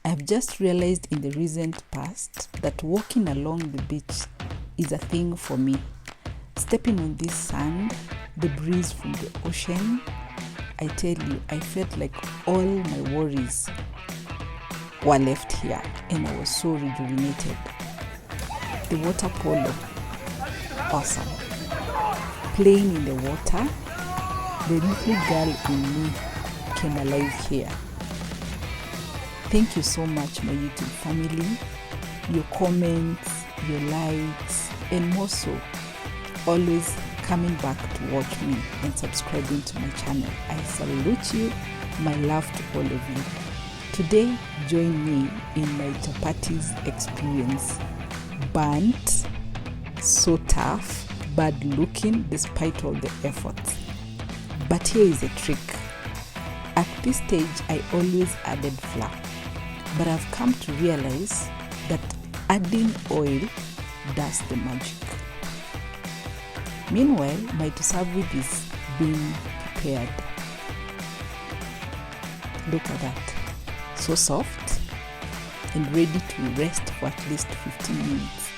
I've just realized in the recent past that walking along the beach is a thing for me. Stepping on this sand, the breeze from the ocean, I tell you, I felt like all my worries were left here and I was so rejuvenated. The water polo, awesome. Playing in the water, the little girl in me came alive here. Thank you so much, my YouTube family. Your comments, your likes, and more so, always coming back to watch me and subscribing to my channel. I salute you. My love to all of you. Today, join me in my chapatis experience. Burnt, so tough, bad looking despite all the efforts. But here is a trick. At this stage, I always added flour, but I've come to realize that adding oil does the magic. Meanwhile, my to serve with is being prepared. Look at that. So soft and ready to rest for at least 15 minutes.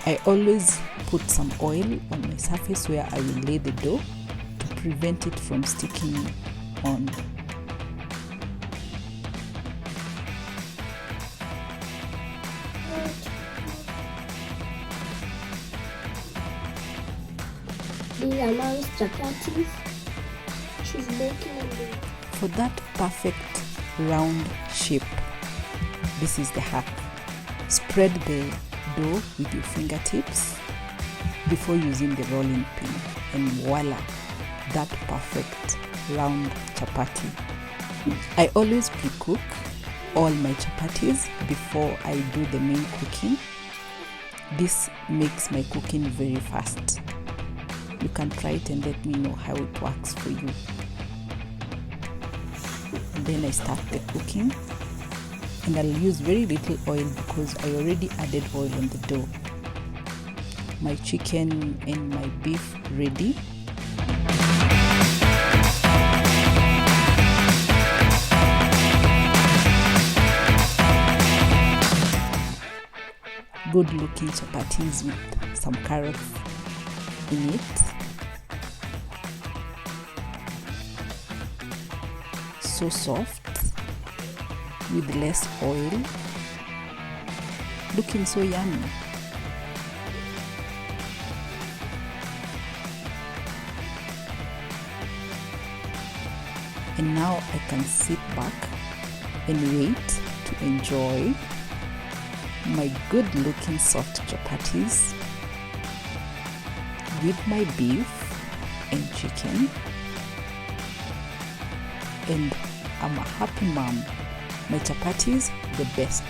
I always put some oil on my surface where I will lay the dough to prevent it from sticking on. These are now chapatis. She's making them. For that perfect round shape, this is the hack. Spread the dough with your fingertips before using the rolling pin, and voila, that perfect round chapati. I always pre-cook all my chapatis before I do the main cooking. This makes my cooking very fast. You can try it and let me know how it works for you. And then I start the cooking, and I'll use very little oil because I already added oil on the dough. My chicken and my beef ready. Good looking chapatis with some carrots in it. So soft with less oil, looking so yummy. And now I can sit back and wait to enjoy my good looking soft chapatis with my beef and chicken. And I'm a happy mom. My chapatis, the best.